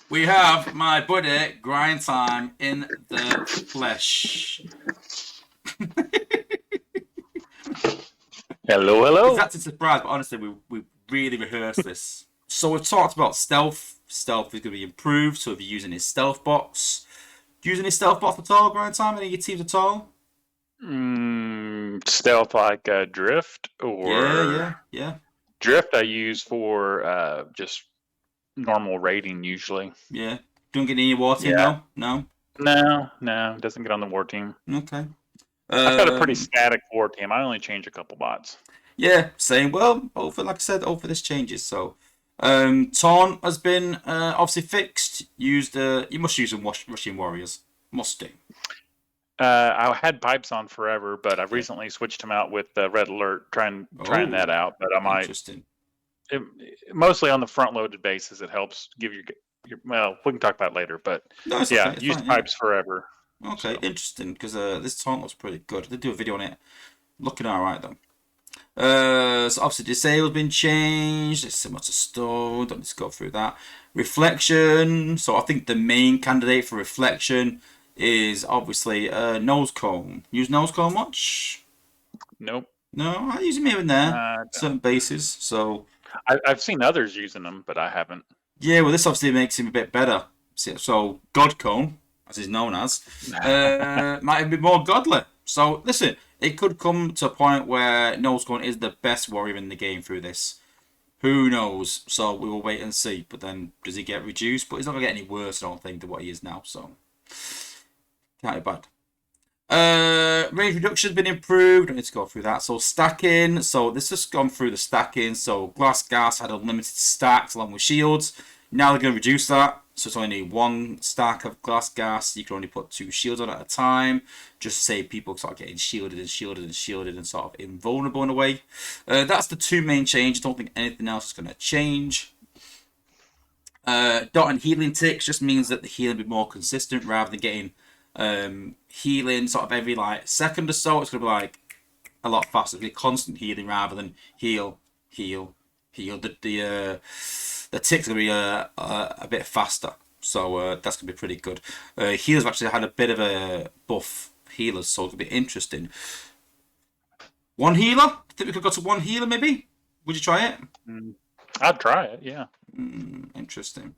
We have my buddy Grind Time in the flesh. Hello, hello. It's actually a surprise, but honestly, we really rehearsed this. So we've talked about stealth. Stealth is going to be improved. So if you're using his stealth bots, do you use any stealth bots at all, Grind Time? Any of your teams at all? Stealth like drift Yeah, or yeah, yeah, drift I use for just normal raiding usually. yeah. Don't get any war team, Yeah. no? No? No, it doesn't get on the war team. Okay. I've got a pretty Um, static war team. I only change a couple bots. yeah, same. Well, over, like I said, over this changes. So, Taunt has been obviously fixed. Used, you must use in Russian Warriors. Must do. I had pipes on forever, but I've Yeah. recently switched them out with Red Alert, trying that Oh, out. But I might interesting. it, mostly on the front loaded basis. It helps give your well. We can talk about it later, but No, it's okay. yeah, It's used fine. Yeah. pipes forever. Okay, So. interesting. Because this Taunt looks pretty good. They do a video on it. Looking alright though. So obviously disable's been changed. It's similar to Stone. Don't need to go through that. Reflection. So I think the main candidate for reflection is obviously nose cone. Use nose cone much? Nope. No, I use them here and there, Uh, certain bases. So I've seen others using them, but I haven't. yeah, well this obviously makes him a bit better. So God cone, as he's known as, might be more godly. So listen, it could come to a point where nose cone is the best warrior in the game through this. Who knows? So we will wait and see. But then, does he get reduced? But he's not going to get any worse, I don't think, than what he is now. So, can't be bad. Range reduction has been improved. Don't need to go through that. So, stacking. So, this has gone through the stacking. So, glass gas had unlimited stacks along with shields. Now they're going to reduce that. So, it's only one stack of glass gas. You can only put 2 shields on at a time. Just to save people sort of getting shielded and shielded and shielded and sort of invulnerable in a way. That's the 2 main changes. Don't think anything else is going to change. Dot and healing ticks just means that the healing will be more consistent rather than getting healing sort of every like second or so. It's going to be like a lot faster. It'll be constant healing rather than heal, heal, heal. The ticks are going to be a bit faster. So that's going to be pretty good. Healers have actually had a bit of a buff healers, so it's going to be interesting. One healer? I think we could go to one healer maybe? Would you try it? I'd try it. Yeah. Interesting.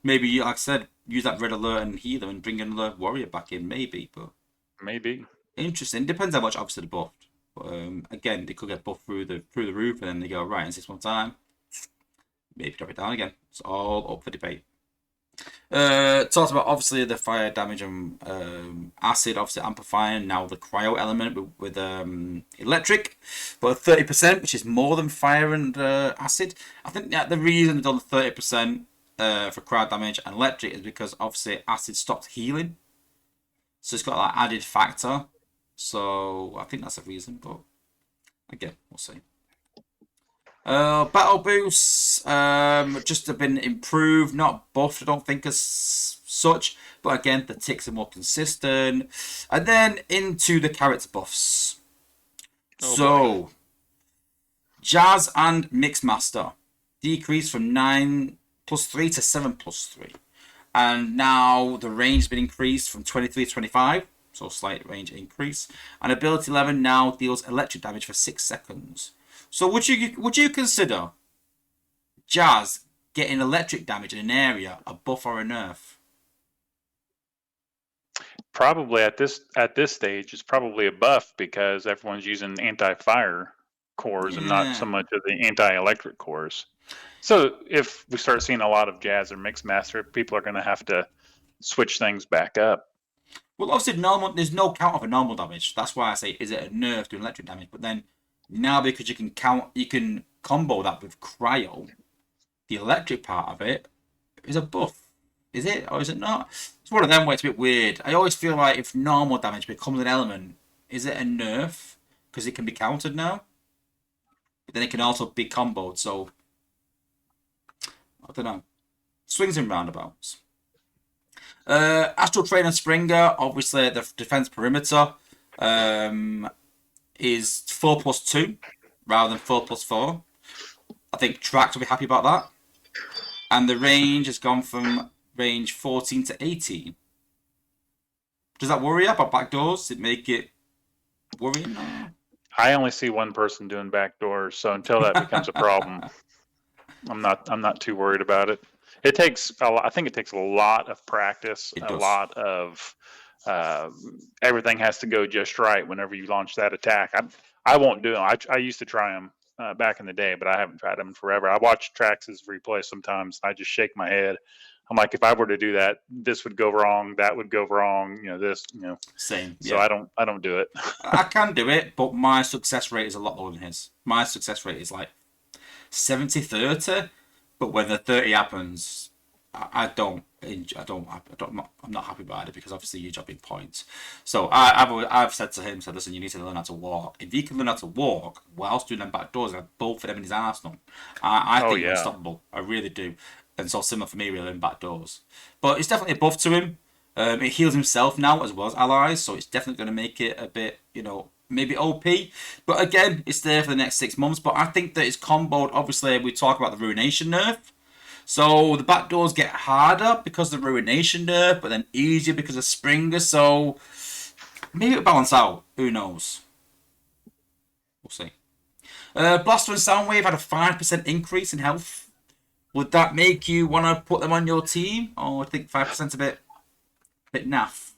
Maybe, like I said, use that red alert and healer and bring another warrior back in, maybe. But Maybe. interesting. Depends how much obviously they're buffed. But again, they could get buffed through the roof, and then they go right in 6 months' time. Maybe drop it down again. It's all up for debate. Talked about obviously the fire damage and acid, obviously amplifying now the cryo element with electric, but 30%, which is more than fire and acid. I think the reason they've done 30% for cryo damage and electric is because obviously acid stops healing, so it's got that added factor. So I think that's a reason, but again, we'll see. Battle boosts just have been improved, not buffed, I don't think, as such. But again, the ticks are more consistent. And then into the character buffs. Boy. Jazz and Mixmaster decreased from 9+3 to 7+3. And now the range has been increased from 23 to 25. So slight range increase. And ability 11 now deals electric damage for 6 seconds. So would you consider Jazz getting electric damage in an area a buff or a nerf? Probably at this stage, it's probably a buff because everyone's using anti-fire cores and not so much of the anti-electric cores. So if we start seeing a lot of Jazz or Mixmaster, people are going to have to switch things back up. Well, obviously there's no count for normal damage. That's why I say is it a nerf doing electric damage? But then now because you can combo that with cryo, the electric part of it is a buff. Is it or is it not? It's one of them where it's a bit weird. I always feel like if normal damage becomes an element, is it a nerf because it can be countered now? But then it can also be comboed. So I don't know. Swings and roundabouts. Astral Train and Springer, obviously the defense perimeter is 4+2 rather than 4+4. I think Trax will be happy about that. And the range has gone from range 14 to 18. Does that worry you about backdoors? Does it make it worrying? Or? I only see one person doing backdoors, so until that becomes a problem, I'm not too worried about it. It takes I think it takes a lot of practice, It a does. lot of everything has to go just right whenever you launch that attack. I won't do them. I used to try them back in the day, but I haven't tried them forever. I watch Trax's replay sometimes. I just shake my head. I'm like, if I were to do that, this would go wrong, that would go wrong, this, Same. So yeah. I don't do it. I can do it, but my success rate is a lot lower than his. My success rate is like 70-30, but when the 30 happens, I'm not happy about it because obviously you're dropping points. So I've said to him, listen, you need to learn how to walk. If you can learn how to walk whilst doing them back doors, I have both of them in his arsenal. I think you're unstoppable. I really do. And so similar for me, really, in back doors. But it's definitely a buff to him. It heals himself now as well as allies, so it's definitely going to make it a bit, maybe OP. But again, it's there for the next 6 months. But I think that it's comboed. Obviously, we talk about the Ruination nerf. So the backdoors get harder because of the Ruination nerf, but then easier because of Springer. So maybe it'll balance out. Who knows? We'll see. Blaster and Soundwave had a 5% increase in health. Would that make you want to put them on your team? Or I think 5% a bit naff.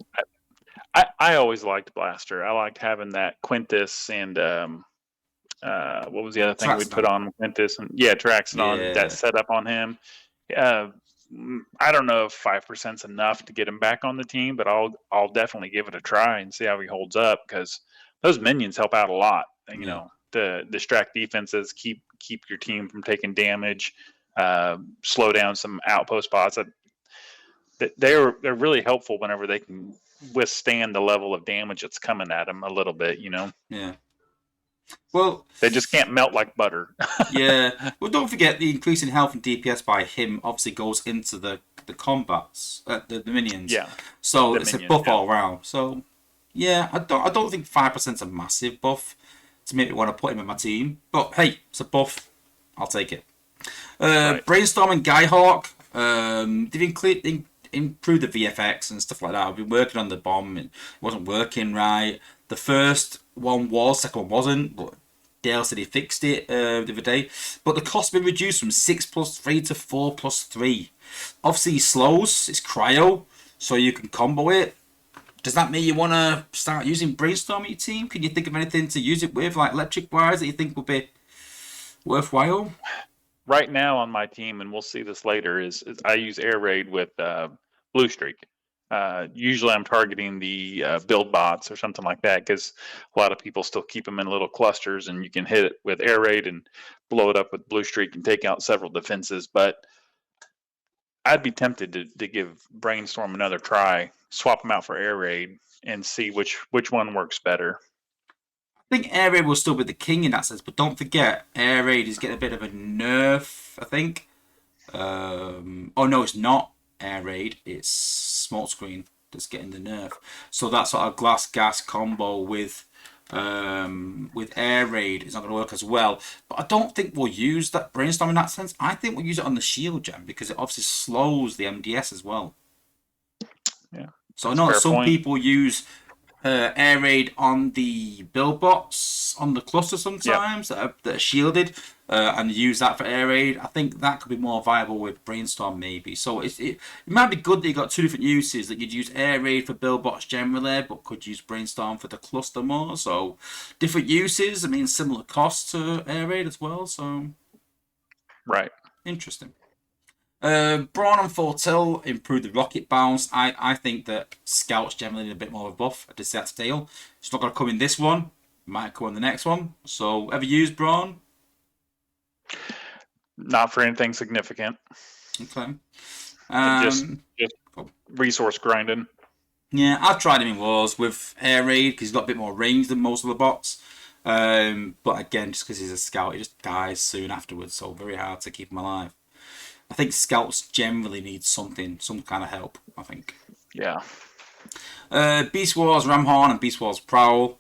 I always liked Blaster. I liked having that Quintus and what was the other thing we'd put on Quintus? And Traxodon, that setup on him. I don't know if 5% is enough to get him back on the team, but I'll definitely give it a try and see how he holds up because those minions help out a lot. To distract defenses, keep your team from taking damage, slow down some outpost spots. They're really helpful whenever they can withstand the level of damage that's coming at them a little bit. Yeah. Well, they just can't melt like butter. Yeah. Well, don't forget the increase in health and DPS by him obviously goes into the combats, the minions. Yeah. So it's a buff all around. So yeah, I don't think 5% is a massive buff to make me want to put him in my team. But hey, it's a buff. I'll take it. Right. Brainstorm and Skyhawk. They've improved the VFX and stuff like that. I've been working on the bomb and it wasn't working right. The first one was, second one wasn't, but Dale said he fixed it the other day. But the cost has been reduced from 6+3 to 4+3. Obviously, he slows, it's cryo, so you can combo it. Does that mean you want to start using Brainstorm at your team? Can you think of anything to use it with, like electric wires, that you think would be worthwhile? Right now on my team, and we'll see this later, is I use Air Raid with Blue Streak. Usually I'm targeting the build bots or something like that because a lot of people still keep them in little clusters and you can hit it with Air Raid and blow it up with Blue Streak and take out several defenses. But I'd be tempted to give Brainstorm another try, swap them out for Air Raid and see which one works better. I think Air Raid will still be the king in that sense, but don't forget, Air Raid is getting a bit of a nerf, I think. Oh no, it's not Air Raid, it's Smoke Screen that's getting the nerf. So that sort of glass gas combo with Air Raid is not going to work as well. But I don't think we'll use that Brainstorm in that sense. I think we'll use it on the shield gem because it obviously slows the MDS as well. Yeah. So I know some people use Air Raid on the build bots on the cluster sometimes that are shielded and use that for Air Raid. I think that could be more viable with Brainstorm maybe. So it might be good that you got two different uses, that you'd use Air Raid for build bots generally, but could use Brainstorm for the cluster more. So different uses. I mean, similar cost to Air Raid as well. So right, interesting. Brawn and Fortil improved the rocket bounce. I think that scouts generally need a bit more of a buff. I did say that to Dale. It's not going to come in this one. Might come in the next one. So, ever used Brawn? Not for anything significant. Okay. Just resource grinding. Yeah, I've tried him in Wars with Air Raid because he's got a bit more range than most of the bots. But again, just because he's a scout, he just dies soon afterwards. So, very hard to keep him alive. I think scouts generally need some kind of help, I think. Yeah. Beast Wars Ramhorn and Beast Wars Prowl.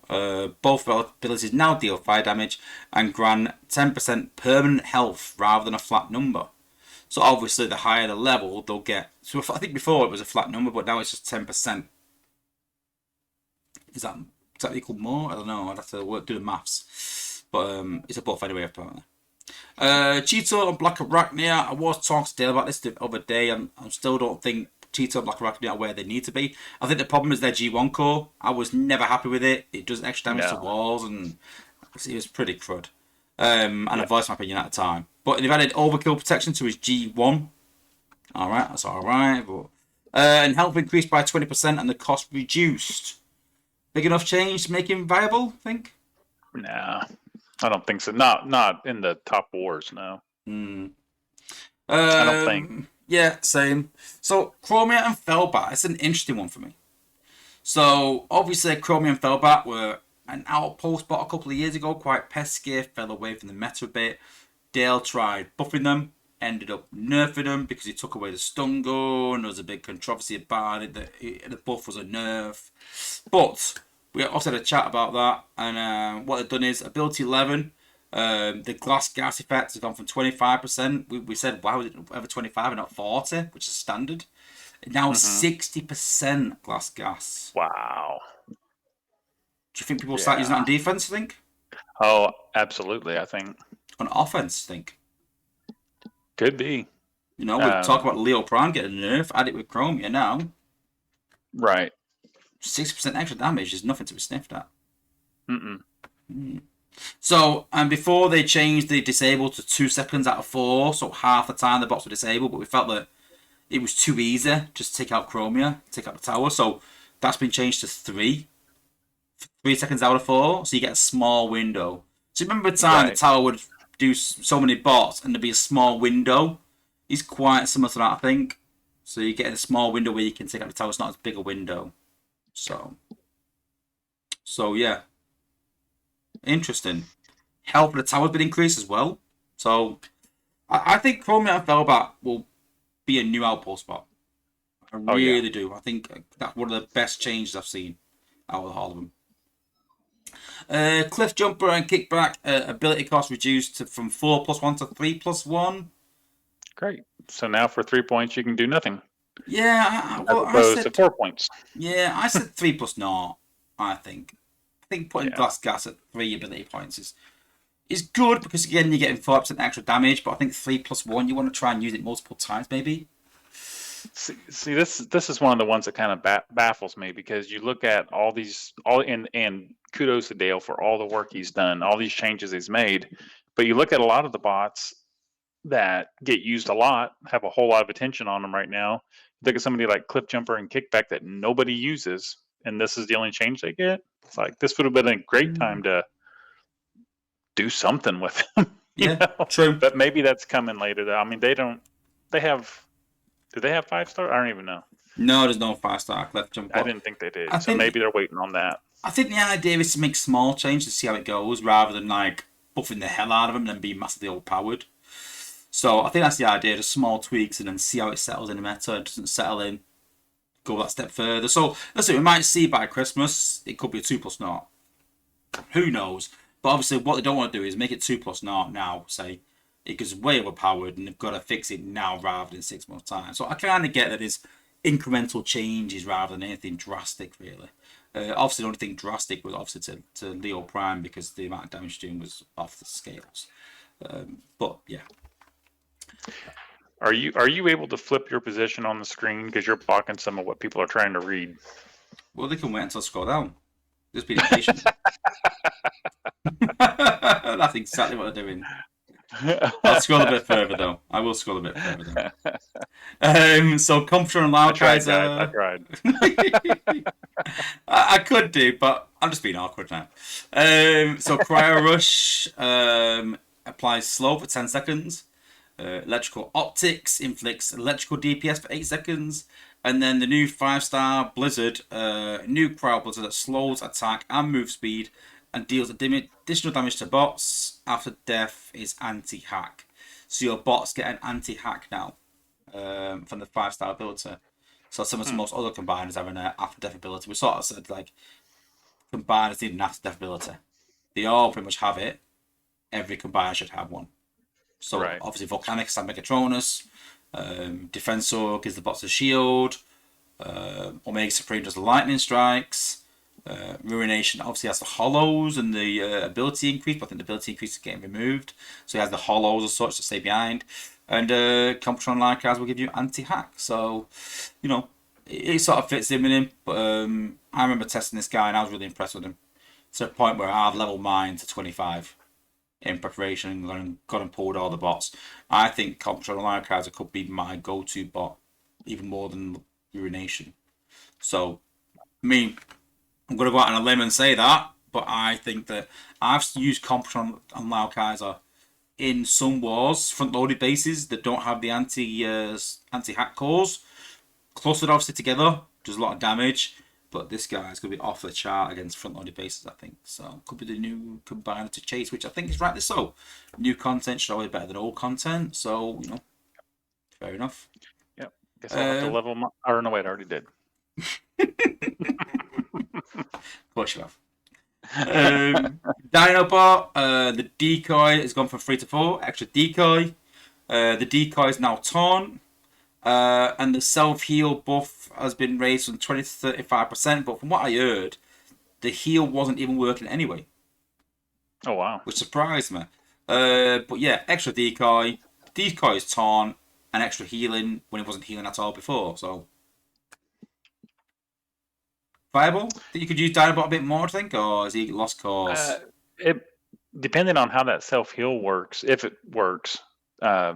Both abilities now deal fire damage and grant 10% permanent health rather than a flat number. So obviously, the higher the level, they'll get. So I think before it was a flat number, but now it's just 10%. Is that equal more? I don't know. I'd have to do the maths. But it's a buff anyway, apparently. Cheeto and Black Arachnia. I was talking to Dale about this the other day. I still don't think Cheeto and Black Arachnia are where they need to be. I think the problem is their G1 core. I was never happy with it. It does extra damage to walls, and it was pretty crud. And I voiced my opinion at the time. But they've added overkill protection to his G1. Alright, that's alright. But and health increased by 20% and the cost reduced. Big enough change to make him viable, I think? Nah, I don't think so. Not in the top wars, no. I don't think. Yeah, same. So, Chromia and Felbat, it's an interesting one for me. So, obviously, Chromia and Felbat were an outpost bot a couple of years ago, quite pesky, fell away from the meta a bit. Dale tried buffing them, ended up nerfing them because he took away the stun gun. There was a big controversy about it, the buff was a nerf. But we also had a chat about that, and what they've done is ability 11, the glass gas effect has gone from 25%. We said, why was it ever 25 and not 40, which is standard? Now 60% glass gas. Wow. Do you think people will start using that on defense, you think? Oh, absolutely, I think. On offense, I think. Could be. You know, we talk about Leo Prime getting a nerf, add it with Chromia now. Right. 60% extra damage is nothing to be sniffed at. So, and before they changed the disable to 2 seconds out of 4, so half the time the bots were disabled, but we felt that it was too easy just to take out Chromia, take out the tower, so that's been changed to 3 seconds out of 4, so you get a small window. So remember the time the tower would do so many bots and there'd be a small window? It's quite similar to that, I think. So you get a small window where you can take out the tower, it's not as big a window. So yeah. Interesting. Health of the tower's been increased as well. So I think Chromia and Felbat will be a new outpost spot. I really do. I think that's one of the best changes I've seen out of all of them. Cliff Jumper and Kickback ability cost reduced from 4+1 to 3+1. Great. So now for 3 points you can do nothing. Yeah, as opposed to 4 points. Yeah, I said 3+0. I think putting glass gas at 3 ability points is good because again you're getting 4% extra damage. But I think 3+1 you want to try and use it multiple times maybe. See, this is one of the ones that kind of baffles me because you look at all and kudos to Dale for all the work he's done, all these changes he's made, but you look at a lot of the bots that get used a lot, have a whole lot of attention on them right now. Look at somebody like Cliff Jumper and Kickback that nobody uses, and this is the only change they get. It's like this would have been a great time to do something with them. True. But maybe that's coming later. I mean, do they have 5-star? I don't even know. No, there's no 5-star Cliff Jumper. I didn't think they did. So maybe they're waiting on that. I think the idea is to make small changes to see how it goes rather than like buffing the hell out of them and then being massively overpowered. So I think that's the idea, just small tweaks and then see how it settles in the meta. It doesn't settle in, go that step further. So listen, we might see by Christmas, it could be a 2+0. Who knows? But obviously what they don't want to do is make it 2+0 now, say. It gets way overpowered and they've got to fix it now rather than 6 months' time. So I kind of get that it's incremental changes rather than anything drastic, really. Obviously, the only thing drastic was obviously to Leo Prime because the amount of damage doing was off the scales. But yeah. Are you able to flip your position on the screen because you're blocking some of what people are trying to read? Well, they can wait until I scroll down. Just be patient. That's exactly what they're doing. I'll scroll a bit further though. I will scroll a bit further though. So Comforter and Loud I tried. I could do, but I'm just being awkward now. So Cryo Rush applies slow for 10 seconds. Electrical Optics inflicts electrical DPS for 8 seconds. And then the new 5-star Blizzard, new Cryo Blizzard that slows attack and move speed and deals additional damage to bots after death is anti-hack. So your bots get an anti-hack now from the 5-star ability. So similar to most other combiners having an after-death ability. We sort of said like combiners need an after-death ability. They all pretty much have it. Every combiner should have one. So Right. obviously Volcanics and Megatronus. Defensor gives the bots a shield. Omega Supreme does the lightning strikes. Ruination obviously has the hollows and the ability increase, but I think the ability increase is getting removed. So he has the hollows as such to stay behind. And Comptron Lycars will give you anti-hack. So, you know, it sort of fits in with him. But I remember testing this guy and I was really impressed with him. To the point where I've leveled mine to 25 in preparation and gone and pulled all the bots. I think Comptron Lycars could be my go-to bot, even more than Ruination. So, I mean, I'm going to go out on a limb and say that, but I think that I've used Comptron and Laokaiser in some wars, front-loaded bases that don't have the anti-hack cores, clustered obviously together, does a lot of damage, but this guy's going to be off the chart against front-loaded bases, I think. So, could be the new combiner to chase, which I think is rightly so. New content should always be better than old content, so, you know, fair enough. Yep. Guess I'll have to level my... Or no, wait, I already did. Of course you have. Dinobot, the decoy has gone from 3 to 4, extra decoy. The decoy is now taunt. And the self-heal buff has been raised from 20 to 35%, but from what I heard, the heal wasn't even working anyway. Oh, wow. Which surprised me. But yeah, extra decoy. Decoy is taunt, and extra healing when it wasn't healing at all before, so... Viable? Think you could use Dinobot a bit more, I think, or is he lost cause? It depending on how that self heal works, if it works. I've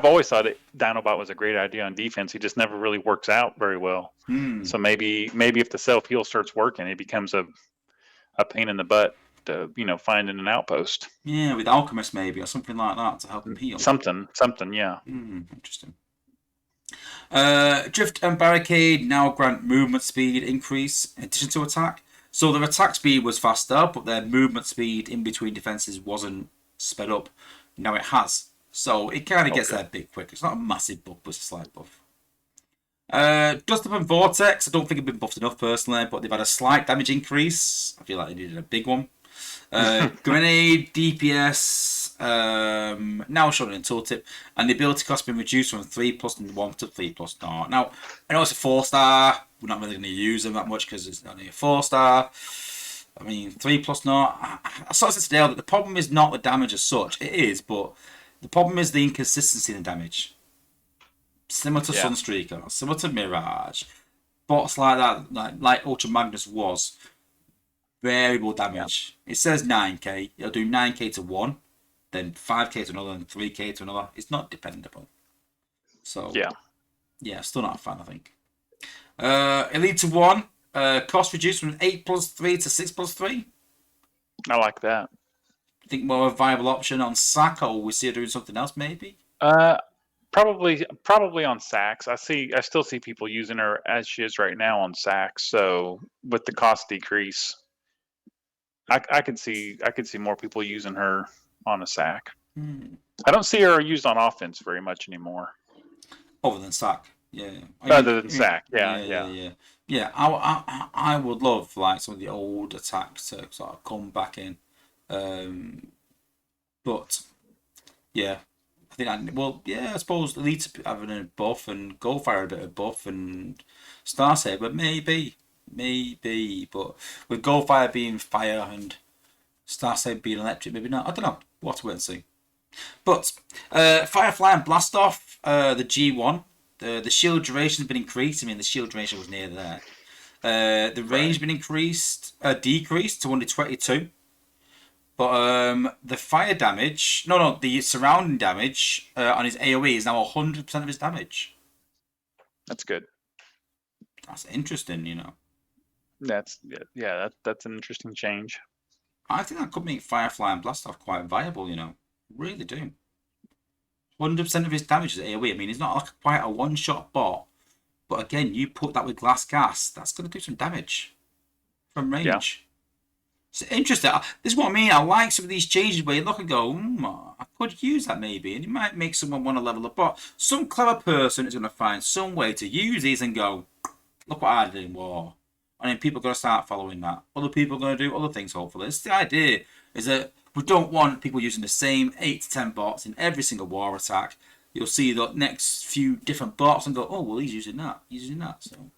always thought Dinobot was a great idea on defense. He just never really works out very well. So maybe if the self heal starts working, it becomes a pain in the butt to find in an outpost. Yeah, with Alchemist maybe or something like that to help him heal. Something, yeah. Interesting. Drift and Barricade now grant movement speed increase in addition to attack. So their attack speed was faster, but their movement speed in between defenses wasn't sped up. Now it has. So it kind of gets there a bit quicker. It's not a massive buff, but it's a slight buff. Dust Up and Vortex, I don't think have been buffed enough personally, but they've had a slight damage increase. I feel like they needed a big one. Grenade, DPS, now shown in tooltip, and the ability cost been reduced from 3+1 to 3+0. Now, I know it's a 4-star, we're not really going to use them that much because it's only a 4-star. I mean, 3+0, I sort of said today that the problem is not the damage as such, it is, but the problem is the inconsistency in the damage. Similar to Sunstreaker, similar to Mirage, bots like that, like Ultra Magnus was, variable damage. It says 9k. It'll do 9k to one, then 5k to another, and 3k to another. It's not dependable. So yeah, still not a fan, I think. Elite to 1, cost reduced from 8+3 to 6+3. I like that. Think more of a viable option on Sack, or we see her doing something else maybe? Probably on Sacks. I still see people using her as she is right now on Sacks. So with the cost decrease, I could see more people using her on a sack. I don't see her used on offense very much anymore. Other than Sack, yeah. Other than Sack, yeah. I would love like some of the old attacks to sort of come back in, but yeah, I think I suppose Elite having a buff and Goldfire a bit of buff and Starsaber maybe, but with Goldfire being fire and Starsaber being electric, maybe not. I don't know. We'll have to wait and see. But Firefly and Blastoff, the G1, the shield duration has been increased. I mean, the shield duration was near there. The range been decreased to only 22. But the fire damage, the surrounding damage on his AoE is now 100% of his damage. That's good. That's interesting, That's an interesting change. I think that could make Firefly and Blastoff quite viable, Really do. 100% of his damage is AoE. I mean, he's not like quite a one-shot bot. But again, you put that with Glass Gas, that's going to do some damage from range. Yeah. It's interesting. This is what I mean. I like some of these changes where you look and go, I could use that maybe. And it might make someone want to level up. But some clever person is going to find some way to use these and go, look what I did in war. And then people are going to start following that. Other people are going to do other things, hopefully. It's the idea is that We don't want people using the same 8 to 10 bots in every single war attack. You'll see the next few different bots and go, oh, well, he's using that. So